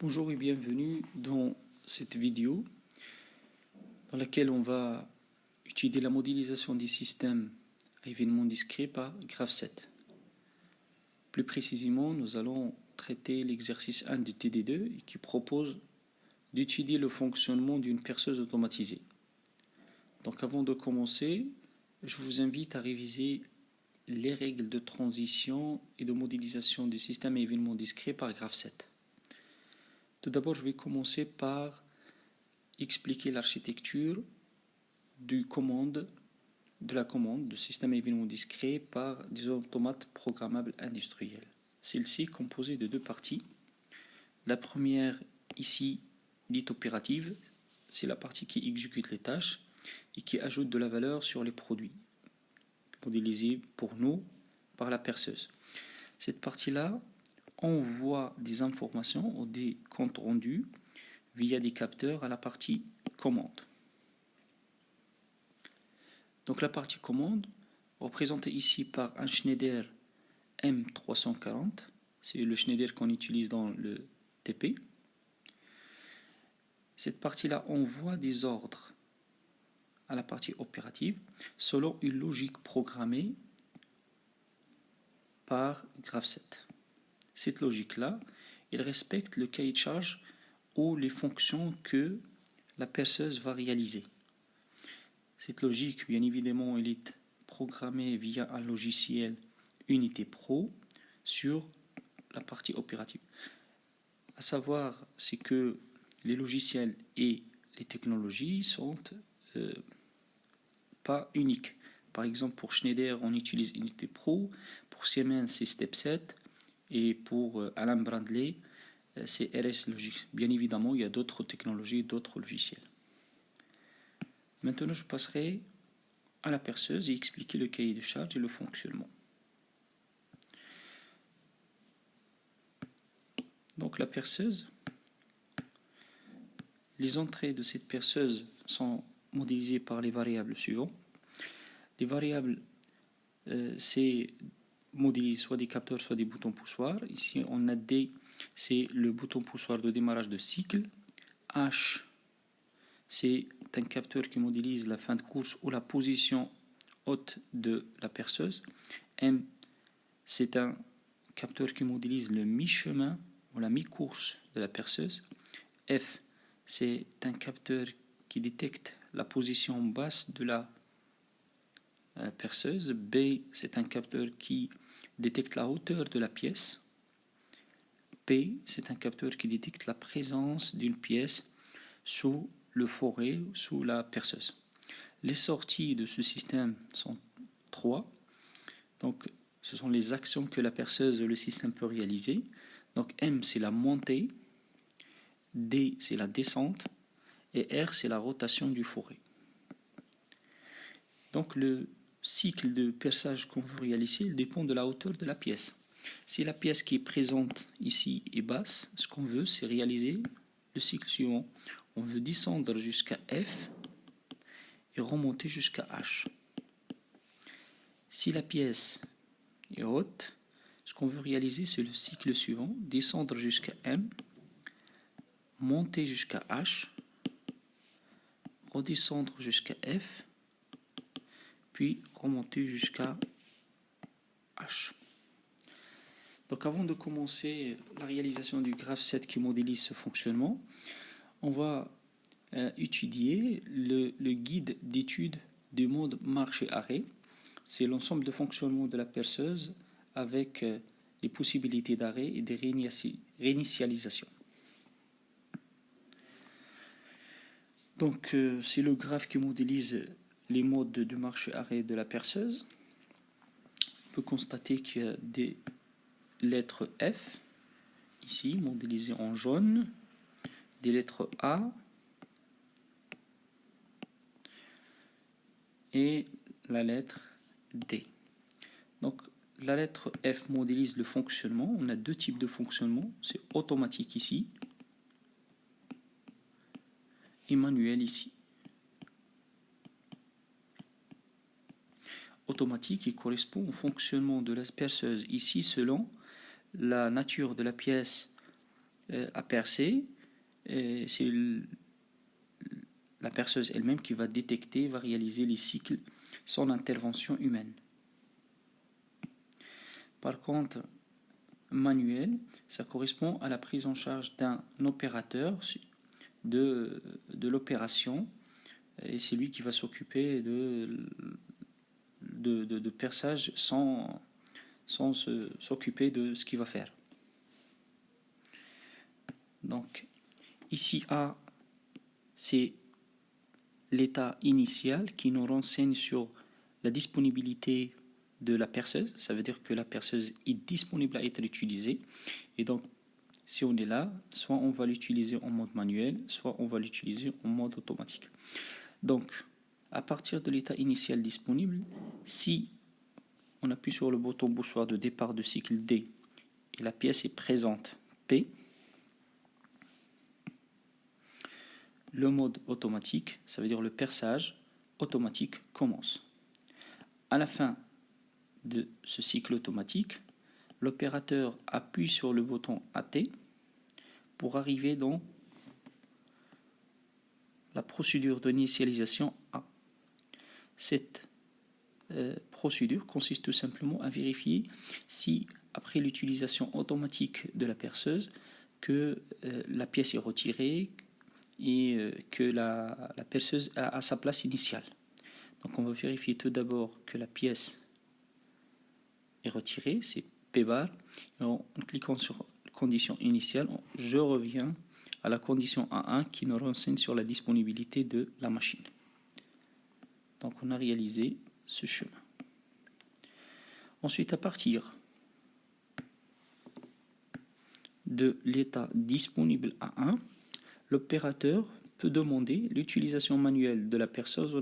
Bonjour et bienvenue dans cette vidéo dans laquelle on va étudier la modélisation des systèmes à événements discrets par Graph7. Plus précisément, nous allons traiter l'exercice 1 de TD2 qui propose d'étudier le fonctionnement d'une perceuse automatisée. Donc avant de commencer, je vous invite à réviser les règles de transition et de modélisation du système à événements discrets par Graph7. Tout d'abord, je vais commencer par expliquer l'architecture de la commande de système à événements discrets par des automates programmables industriels. Celle-ci est composée de deux parties. La première, ici, dite opérative, c'est la partie qui exécute les tâches et qui ajoute de la valeur sur les produits, modélisés pour nous par la perceuse. Cette partie-là envoie des informations ou des comptes rendus via des capteurs à la partie commande. Donc la partie commande, représentée ici par un Schneider M340, c'est le Schneider qu'on utilise dans le TP. Cette partie-là envoie des ordres à la partie opérative selon une logique programmée par Graph7. Cette logique-là, elle respecte le cahier de charge ou les fonctions que la perceuse va réaliser. Cette logique, bien évidemment, elle est programmée via un logiciel Unity Pro sur la partie opérative. À savoir, c'est que les logiciels et les technologies sont pas uniques. Par exemple, pour Schneider, on utilise Unity Pro, pour Siemens, c'est Step7, et pour Allen Bradley, c'est RS Logic. Bien évidemment, il y a d'autres technologies, d'autres logiciels. Maintenant, je passerai à la perceuse et expliquer le cahier de charge et le fonctionnement. Donc la perceuse, les entrées de cette perceuse sont modélisées par les variables suivantes. Les variables, c'est modélisé soit des capteurs, soit des boutons poussoirs. Ici, on a D, c'est le bouton poussoir de démarrage de cycle. H, c'est un capteur qui modélise la fin de course ou la position haute de la perceuse. M, c'est un capteur qui modélise le mi-chemin ou la mi-course de la perceuse. F, c'est un capteur qui détecte la position basse de la perceuse. B, c'est un capteur qui détecte la hauteur de la pièce. P, c'est un capteur qui détecte la présence d'une pièce sous le forêt, sous la perceuse. Les sorties de ce système sont 3. Donc, ce sont les actions que la perceuse, le système peut réaliser. Donc, M, c'est la montée. D, c'est la descente. Et R, c'est la rotation du forêt. Donc, le cycle de perçage qu'on veut réaliser il dépend de la hauteur de la pièce. Si la pièce qui est présente ici est basse, ce qu'on veut, c'est réaliser le cycle suivant. On veut descendre jusqu'à F et remonter jusqu'à H. Si la pièce est haute, ce qu'on veut réaliser, c'est le cycle suivant. Descendre jusqu'à M, monter jusqu'à H, redescendre jusqu'à F, puis remonter jusqu'à H. Donc avant de commencer la réalisation du Graph7 qui modélise ce fonctionnement, on va étudier le guide d'étude du mode marche-arrêt. C'est l'ensemble de fonctionnement de la perceuse avec les possibilités d'arrêt et de réinitialisation. Donc c'est le graphe qui modélise les modes de marche-arrêt de la perceuse. On peut constater qu'il y a des lettres F, ici modélisées en jaune, des lettres A et la lettre D. Donc la lettre F modélise le fonctionnement. On a deux types de fonctionnement, c'est automatique ici et manuel ici. Automatique qui correspond au fonctionnement de la perceuse ici selon la nature de la pièce à percer, c'est la perceuse elle-même qui va détecter, va réaliser les cycles sans intervention humaine. Par contre, manuel, ça correspond à la prise en charge d'un opérateur de l'opération, et c'est lui qui va s'occuper de perçage sans s'occuper de ce qu'il va faire. Donc ici A, c'est l'état initial qui nous renseigne sur la disponibilité de la perceuse. Ça veut dire que la perceuse est disponible à être utilisée, et donc si on est là, soit on va l'utiliser en mode manuel, soit on va l'utiliser en mode automatique. Donc à partir de l'état initial disponible, si on appuie sur le bouton poussoir de départ de cycle D et la pièce est présente P, le mode automatique, ça veut dire le perçage automatique, commence. À la fin de ce cycle automatique, l'opérateur appuie sur le bouton AT pour arriver dans la procédure d'initialisation A. Cette procédure consiste tout simplement à vérifier si, après l'utilisation automatique de la perceuse, que la pièce est retirée et que la perceuse a sa place initiale. Donc on va vérifier tout d'abord que la pièce est retirée, c'est P bar, et en cliquant sur condition initiale, je reviens à la condition A1 qui nous renseigne sur la disponibilité de la machine. Donc on a réalisé ce chemin. Ensuite, à partir de l'état disponible A1, l'opérateur peut demander l'utilisation manuelle de la perceuse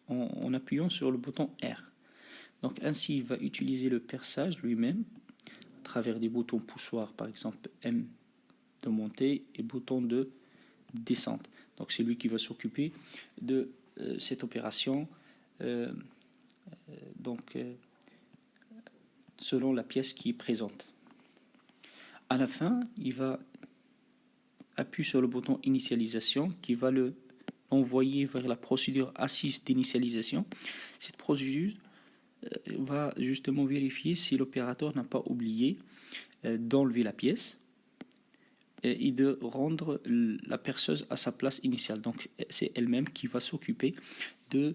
en appuyant sur le bouton R. Donc ainsi, il va utiliser le perçage lui-même à travers des boutons poussoirs, par exemple M de montée et bouton de descente. Donc c'est lui qui va s'occuper de cette opération selon la pièce qui est présente. À la fin, il va appuyer sur le bouton initialisation qui va l'envoyer vers la procédure assise d'initialisation. Cette procédure va justement vérifier si l'opérateur n'a pas oublié d'enlever la pièce et de rendre la perceuse à sa place initiale. Donc c'est elle-même qui va s'occuper de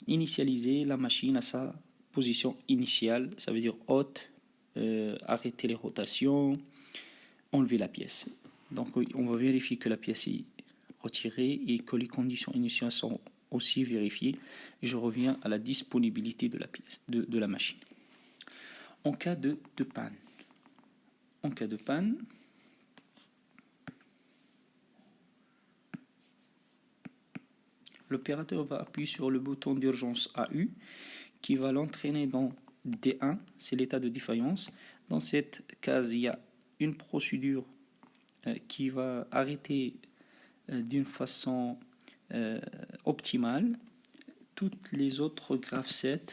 initialiser la machine à sa position initiale, ça veut dire haute, arrêter les rotations, enlever la pièce. Donc on va vérifier que la pièce est retirée et que les conditions initiales sont aussi vérifiées. Et je reviens à la disponibilité de la pièce, de la machine. En cas de panne. En cas de panne, l'opérateur va appuyer sur le bouton d'urgence AU qui va l'entraîner dans D1, c'est l'état de défaillance. Dans cette case, il y a une procédure qui va arrêter d'une façon optimale toutes les autres gravesets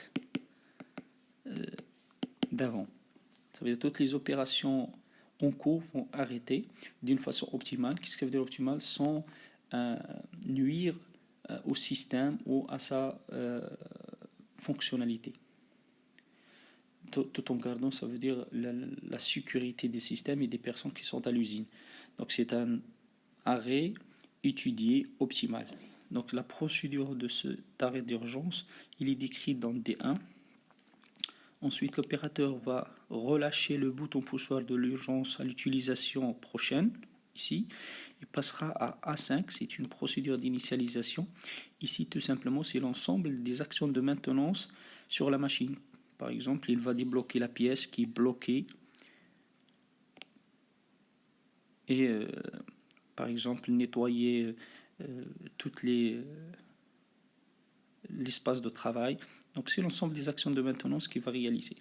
d'avant. Ça veut dire toutes les opérations en cours vont arrêter d'une façon optimale. Qu'est-ce que ça veut dire optimale? Sans nuire au système ou à sa fonctionnalité. Tout en gardant, ça veut dire la sécurité des systèmes et des personnes qui sont à l'usine. Donc c'est un arrêt étudié optimal. Donc la procédure de cet arrêt d'urgence, il est décrit dans D1. Ensuite, l'opérateur va relâcher le bouton poussoir de l'urgence à l'utilisation prochaine, ici. Il passera à A5, c'est une procédure d'initialisation. Ici, tout simplement, c'est l'ensemble des actions de maintenance sur la machine. Par exemple, il va débloquer la pièce qui est bloquée. Et, par exemple, nettoyer tout l'espace de travail. Donc, c'est l'ensemble des actions de maintenance qu'il va réaliser.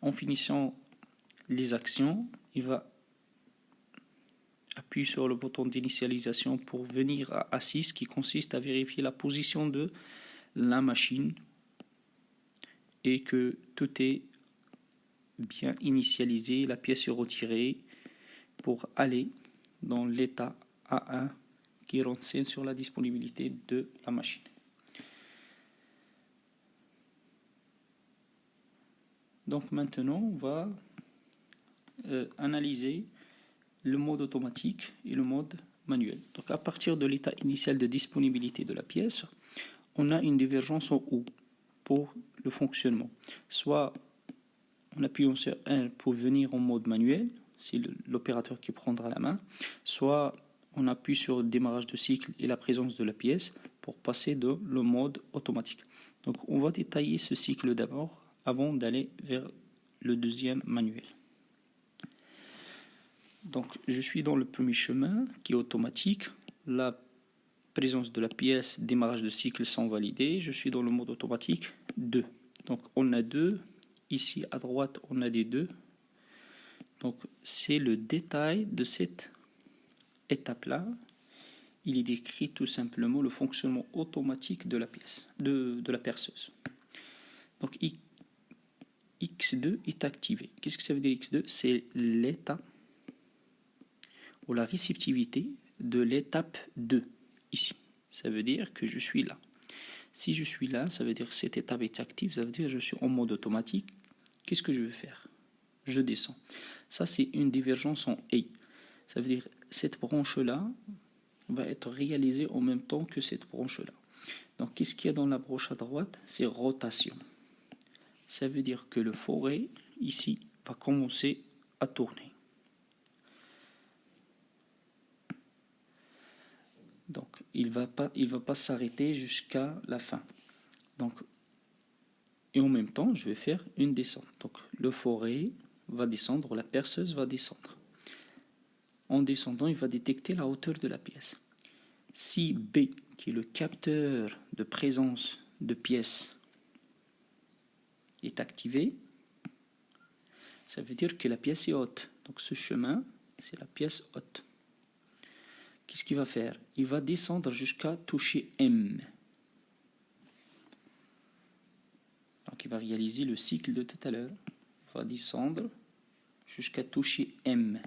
En finissant les actions, il va appuyer sur le bouton d'initialisation pour venir à A6 qui consiste à vérifier la position de la machine et que tout est bien initialiser, la pièce est retirée pour aller dans l'état A1 qui renseigne sur la disponibilité de la machine. Donc maintenant, on va analyser le mode automatique et le mode manuel. Donc à partir de l'état initial de disponibilité de la pièce, on a une divergence en haut pour le fonctionnement. Soit en appuyant sur 1 pour venir en mode manuel, c'est l'opérateur qui prendra la main, soit on appuie sur le démarrage de cycle et la présence de la pièce pour passer dans le mode automatique. Donc on va détailler ce cycle d'abord avant d'aller vers le deuxième manuel. Donc je suis dans le premier chemin qui est automatique. La présence de la pièce, démarrage de cycle sont validés. Je suis dans le mode automatique 2. Donc on a 2. Ici à droite on a des 2. Donc c'est le détail de cette étape-là. Il est décrit tout simplement le fonctionnement automatique de la pièce, de la perceuse. Donc X2 est activé. Qu'est-ce que ça veut dire X2? C'est l'état ou la réceptivité de l'étape 2 ici. Ça veut dire que je suis là. Si je suis là, ça veut dire que cette étape est active, ça veut dire que je suis en mode automatique. Qu'est-ce que je vais faire? Je descends. Ça, c'est une divergence en A. Ça veut dire que cette branche-là va être réalisée en même temps que cette branche-là. Donc, qu'est-ce qu'il y a dans la branche à droite? C'est rotation. Ça veut dire que le forêt, ici, va commencer à tourner. Donc, il va pas s'arrêter jusqu'à la fin. Donc, et en même temps, je vais faire une descente. Donc, le forêt va descendre, la perceuse va descendre. En descendant, il va détecter la hauteur de la pièce. Si B, qui est le capteur de présence de pièces, est activé, ça veut dire que la pièce est haute. Donc ce chemin, c'est la pièce haute. Qu'est-ce qu'il va faire? Il va descendre jusqu'à toucher M. Donc il va réaliser le cycle de tout à l'heure. Il va descendre jusqu'à toucher M.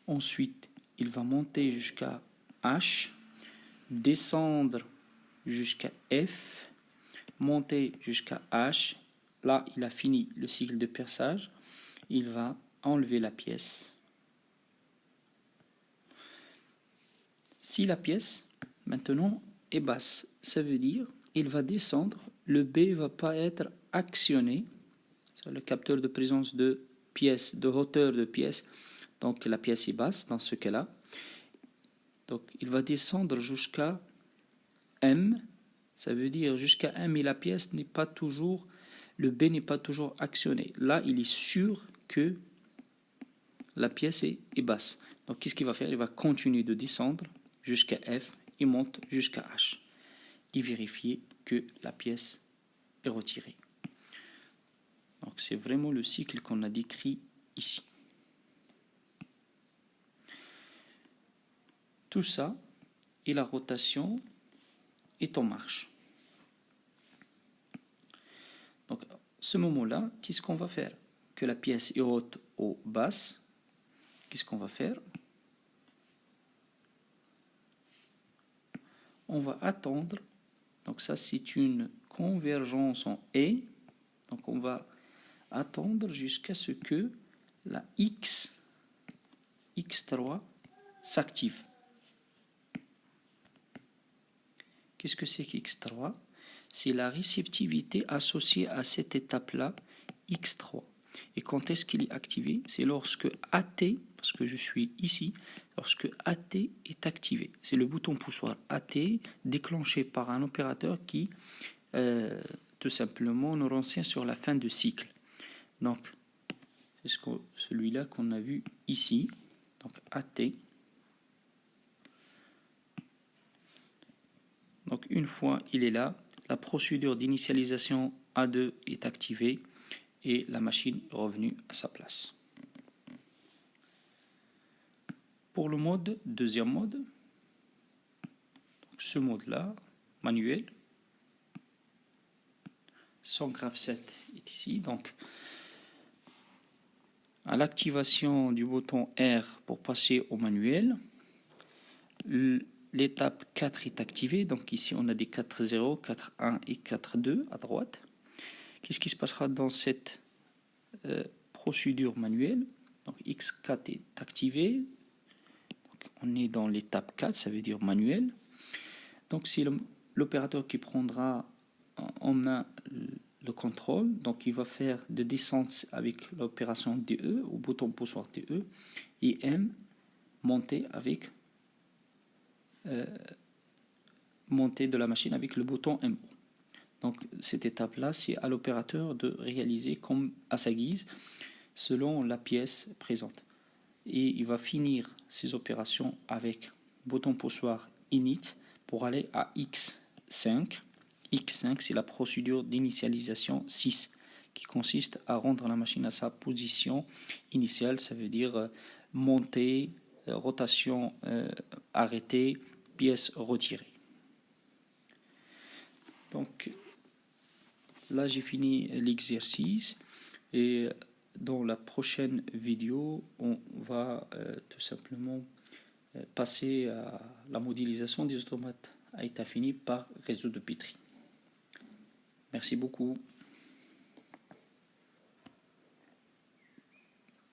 Ensuite, il va monter jusqu'à H, descendre jusqu'à F, monter jusqu'à H. Là, il a fini le cycle de perçage. Il va enlever la pièce. Si la pièce, maintenant, est basse, ça veut dire il va descendre. Le B ne va pas être actionné. C'est le capteur de présence de pièces, de hauteur de pièces. Donc la pièce est basse dans ce cas-là. Donc il va descendre jusqu'à M. Ça veut dire jusqu'à M et la pièce n'est pas toujours, le B n'est pas toujours actionné. Là, il est sûr que la pièce est basse. Donc qu'est-ce qu'il va faire? Il va continuer de descendre jusqu'à F et monte jusqu'à H. Et vérifier que la pièce est retirée. Donc c'est vraiment le cycle qu'on a décrit ici. Tout ça, et la rotation est en marche. Donc, à ce moment-là, qu'est-ce qu'on va faire? Que la pièce est haute ou basse, qu'est-ce qu'on va faire? On va attendre. Donc ça, c'est une convergence en A. Donc on va attendre jusqu'à ce que la X3 s'active. Qu'est-ce que c'est qu'X3? C'est la réceptivité associée à cette étape-là, X3. Et quand est-ce qu'il est activé? C'est lorsque AT, parce que je suis ici, lorsque AT est activé. C'est le bouton poussoir AT déclenché par un opérateur qui, tout simplement, nous renseigne sur la fin de cycle. Donc, c'est celui-là qu'on a vu ici. Donc, AT. Donc une fois il est là, la procédure d'initialisation A2 est activée et la machine est revenue à sa place. Pour le deuxième mode, ce mode-là, manuel, son graphe 7 est ici. Donc, à l'activation du bouton R pour passer au manuel, l'étape 4 est activée. Donc ici, on a des 4.0, 4.1 et 4.2 à droite. Qu'est-ce qui se passera dans cette procédure manuelle? Donc X4 est activé. Donc, on est dans l'étape 4, ça veut dire manuel. Donc c'est l'opérateur qui prendra en main le contrôle. Donc il va faire de descente avec l'opération DE, au bouton poussoir DE, et M, monter avec montée de la machine avec le bouton MO. Donc cette étape-là, c'est à l'opérateur de réaliser comme à sa guise, selon la pièce présente. Et il va finir ses opérations avec bouton poussoir init pour aller à X5. X5, c'est la procédure d'initialisation 6 qui consiste à rendre la machine à sa position initiale, ça veut dire montée, rotation arrêtée, pièce retirée. Donc là j'ai fini l'exercice et dans la prochaine vidéo on va tout simplement passer à la modélisation des automates à état fini par réseau de Petri. Merci beaucoup.